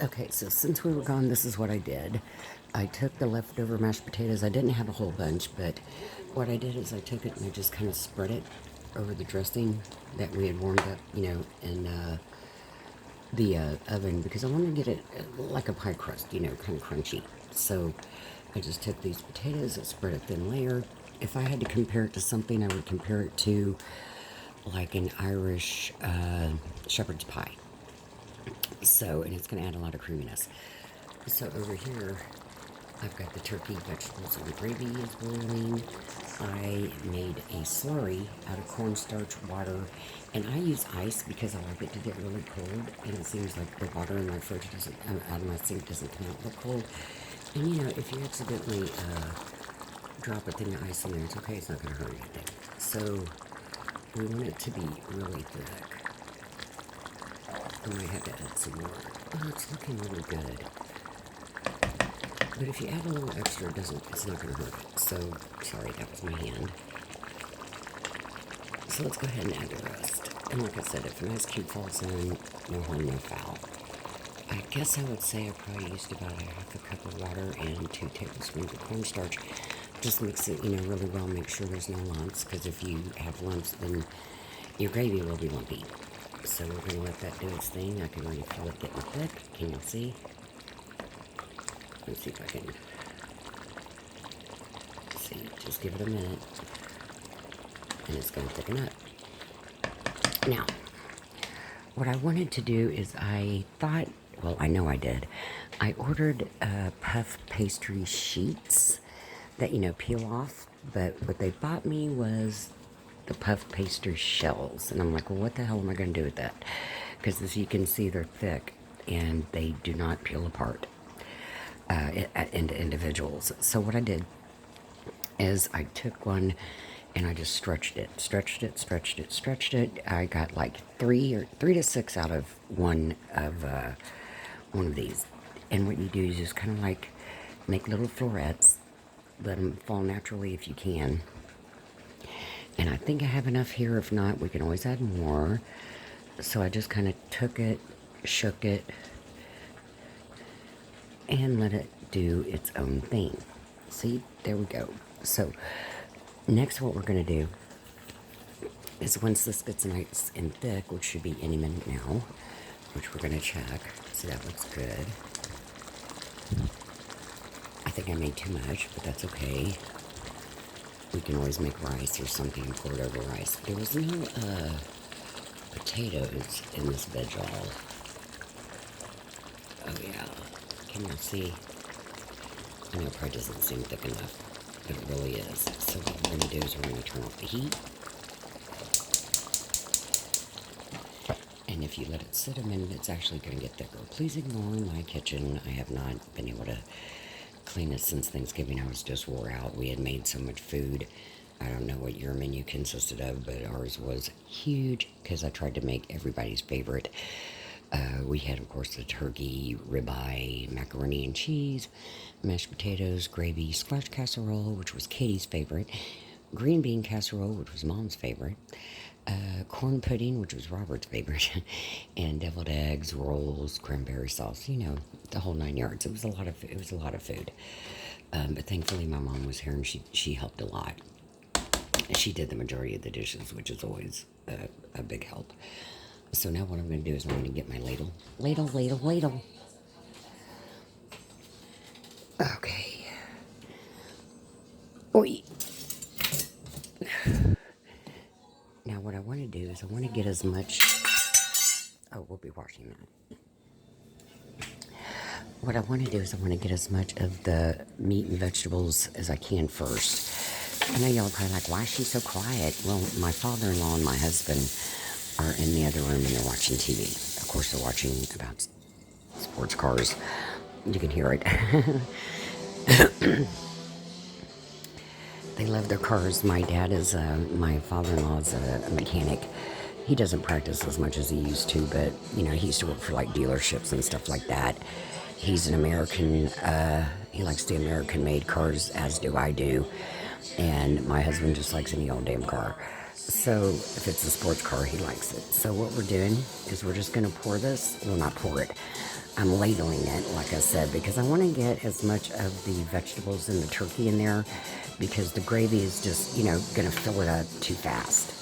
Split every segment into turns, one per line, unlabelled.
Okay, so since we were gone, this is what I did. I took the leftover mashed potatoes. I didn't have a whole bunch, but what I did is I took it and I just kind of spread it over the dressing that we had warmed up, in the oven because I wanted to get it like a pie crust, kind of crunchy. So I just took these potatoes and spread a thin layer. If I had to compare it to something, I would compare it to like an Irish shepherd's pie. So, and it's going to add a lot of creaminess. So over here, I've got the turkey, vegetables, and the gravy is boiling. I made a slurry out of cornstarch, water, and I use ice because I like it to get really cold. And it seems like the water in my fridge doesn't, out of my sink doesn't come out that cold. And if you accidentally drop a thing of ice in there, it's okay. It's not going to hurt anything. So we want it to be really thick. I might have to add some more. Oh, it's looking really good. But if you add a little extra, it's not going to hurt it. So, sorry, that was my hand. So let's go ahead and add the rest. And like I said, if an ice cube falls in, no harm, no foul. I guess I would say I probably used about a half a cup of water and 2 tablespoons of cornstarch. Just mix it, really well. Make sure there's no lumps, because if you have lumps, then your gravy will be lumpy. So we're going to let that do its thing. I can already feel it getting thick. Can you see? Let's see if I can see. Just give it a minute. And it's going to thicken up. Now, what I wanted to do is I know I did. I ordered puff pastry sheets that, peel off. But what they bought me was the puff pastry shells. And I'm like, well, what the hell am I going to do with that? Because as you can see, they're thick and they do not peel apart into individuals. So what I did is I took one and I just stretched it. I got like three to six out of one of these. And what you do is just kind of like make little florets, let them fall naturally if you can. And I think I have enough here. If not, we can always add more. So I just kind of took it, shook it, and let it do its own thing. See, there we go. So next what we're going to do is once this gets nice and thick, which should be any minute now, which we're going to check. See, that looks good. I think I made too much, but that's okay. We can always make rice or something and pour it over rice. There was no potatoes in this veg all. Oh yeah, can you see? I know it probably doesn't seem thick enough, but it really is. So what we're going to do is we're going to turn off the heat. And if you let it sit a minute, it's actually going to get thicker. Please ignore my kitchen. I have not been able to clean it since Thanksgiving. I was just wore out. We had made so much food. I don't know what your menu consisted of, but ours was huge because I tried to make everybody's favorite. We had, of course, the turkey, ribeye, macaroni and cheese, mashed potatoes, gravy, squash casserole, which was Katie's favorite, green bean casserole, which was Mom's favorite, corn pudding, which was Robert's favorite, and deviled eggs, rolls, cranberry sauce, the whole 9 yards. It was a lot of food. But thankfully my mom was here and she helped a lot. She did the majority of the dishes, which is always a big help. So now what I'm going to do is I'm going to get my ladle. Ladle. Okay. Oi. Now what I want to do is I want to get as much... Oh, we'll be washing that. What I want to do is I want to get as much of the meat and vegetables as I can first. I know y'all are probably like, why is she so quiet? Well, my father-in-law and my husband are in the other room and they're watching TV. Of course, they're watching about sports cars. You can hear it. They love their cars. My father-in-law is a mechanic. He doesn't practice as much as he used to, but, he used to work for, like, dealerships and stuff like that. He's an American, he likes the American-made cars, as do I do. And my husband just likes any old damn car. So if it's a sports car, he likes it. So what we're doing is we're just going to pour this. Well, not pour it. I'm ladling it, like I said, because I want to get as much of the vegetables and the turkey in there because the gravy is just, going to fill it up too fast.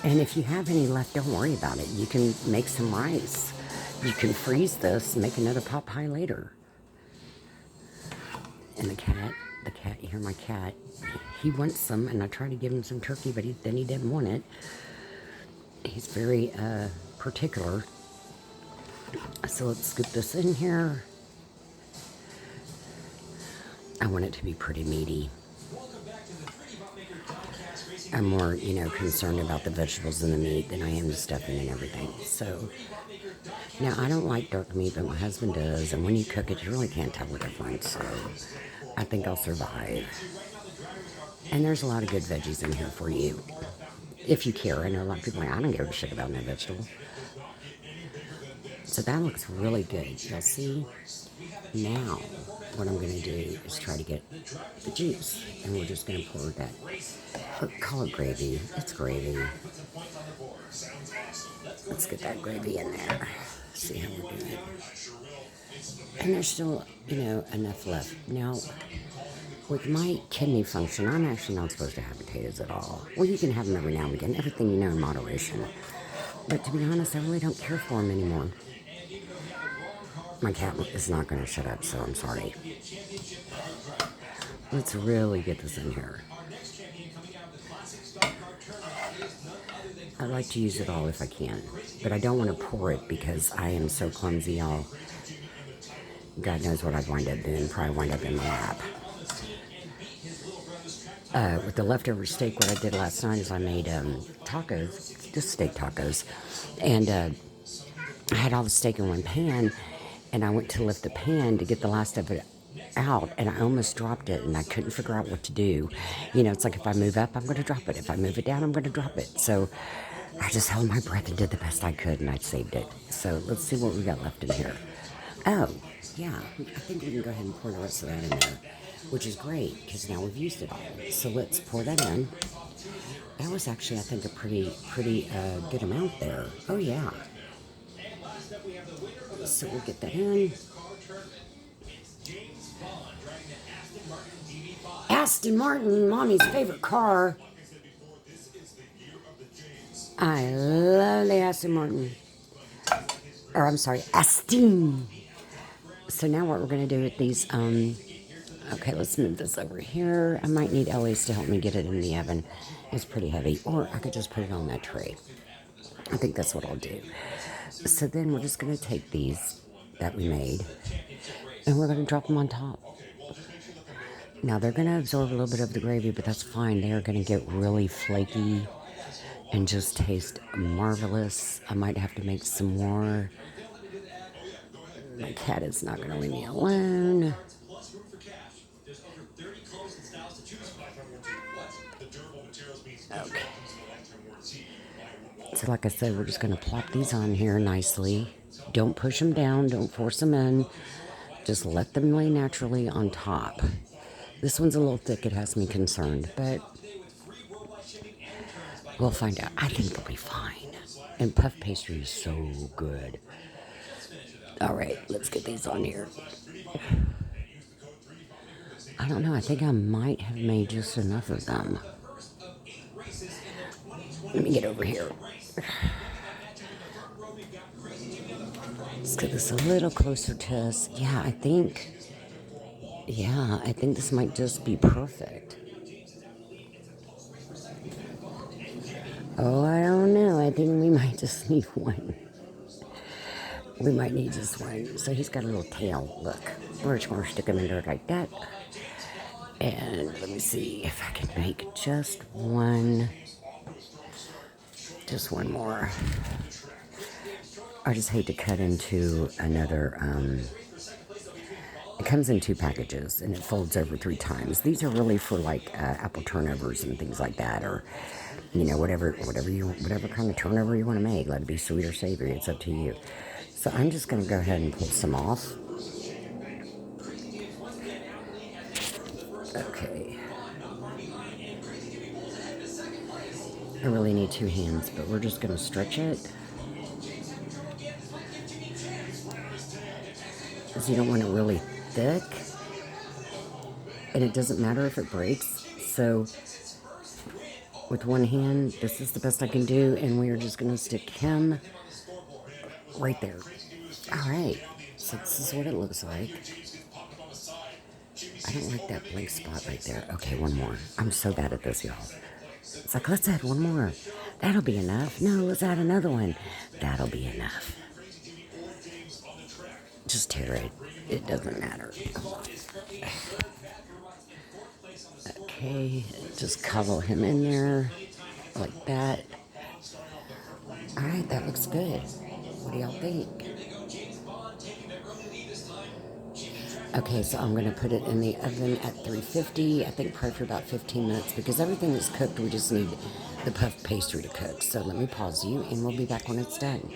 And if you have any left, don't worry about it. You can make some rice. You can freeze this and make another pot pie later. And the cat, you hear my cat, he wants some, and I try to give him some turkey, but then he didn't want it. He's very particular. So let's scoop this in here. I want it to be pretty meaty. I'm more, concerned about the vegetables and the meat than I am the stuffing and everything. So, now I don't like dark meat, but my husband does, and when you cook it, you really can't tell the difference. So, I think I'll survive. And there's a lot of good veggies in here for you, if you care. I know a lot of people are like, I don't give a shit about no vegetable. So that looks really good. You'll see. Now, what I'm going to do is try to get the juice, and we're just going to pour that. Call it gravy. It's gravy. Let's get that gravy in there. See how we're doing. And there's still, enough left. Now, with my kidney function, I'm actually not supposed to have potatoes at all. Well, you can have them every now and again. Everything in moderation. But to be honest, I really don't care for them anymore. My cat is not going to shut up, so I'm sorry. Let's really get this in here. I like to use it all if I can, but I don't want to pour it because I am so clumsy. God knows what I'd wind up doing. Probably wind up in my lap. With the leftover steak, what I did last night is I made tacos, just steak tacos, and I had all the steak in one pan, and I went to lift the pan to get the last of it out, and I almost dropped it, and I couldn't figure out what to do. It's like if I move up, I'm going to drop it. If I move it down, I'm going to drop it. So I just held my breath and did the best I could, and I saved it. So let's see what we got left in here. Oh, yeah, I think we can go ahead and pour the rest of that in there, which is great, because now we've used it all. So let's pour that in. That was actually, I think, a pretty good amount there. Oh, yeah. So we'll get that in. Aston Martin, Mommy's favorite car. I love the Aston Martin. Or I'm sorry, Aston. So now what we're going to do with these, okay, let's move this over here. I might need Ellie's to help me get it in the oven. It's pretty heavy. Or I could just put it on that tray. I think that's what I'll do. So then we're just going to take these that we made, and we're going to drop them on top. Now they're going to absorb a little bit of the gravy, but that's fine. They are going to get really flaky and just taste marvelous. I might have to make some more. My cat is not going to leave me alone. Okay. So like I said, we're just going to plop these on here nicely. Don't push them down. Don't force them in. Just let them lay naturally on top. This one's a little thick. It has me concerned, but we'll find out. I think they'll be fine. And puff pastry is so good. All right, let's get these on here. I don't know. I think I might have made just enough of them. Let me get over here. Let's get this a little closer to us. Yeah, I think this might just be perfect. Oh, I don't know. I think we might just need one. We might need just one. So he's got a little tail. Look, we're just going to stick him in there like that. And let me see if I can make just one more. I just hate to cut into another, it comes in 2 packages and it folds over 3 times. These are really for like apple turnovers and things like that, or whatever kind of turnover you want to make. Let it be sweet or savory. It's up to you. So I'm just going to go ahead and pull some off. Okay. I really need 2 hands, but we're just going to stretch it. because you don't want it really thick. And it doesn't matter if it breaks. So with one hand, this is the best I can do. And we are just going to stick him right there. All right. So this is what it looks like. I don't like that blank spot right there. Okay, one more. I'm so bad at this, y'all. It's like, let's add one more. That'll be enough. No, let's add another one. That'll be enough. Just tear it. It doesn't matter. Okay, just cuddle him in there like that. All right, that looks good. What do y'all think? Okay, so I'm going to put it in the oven at 350. I think probably for about 15 minutes because everything is cooked. We just need the puff pastry to cook. So let me pause you and we'll be back when it's done.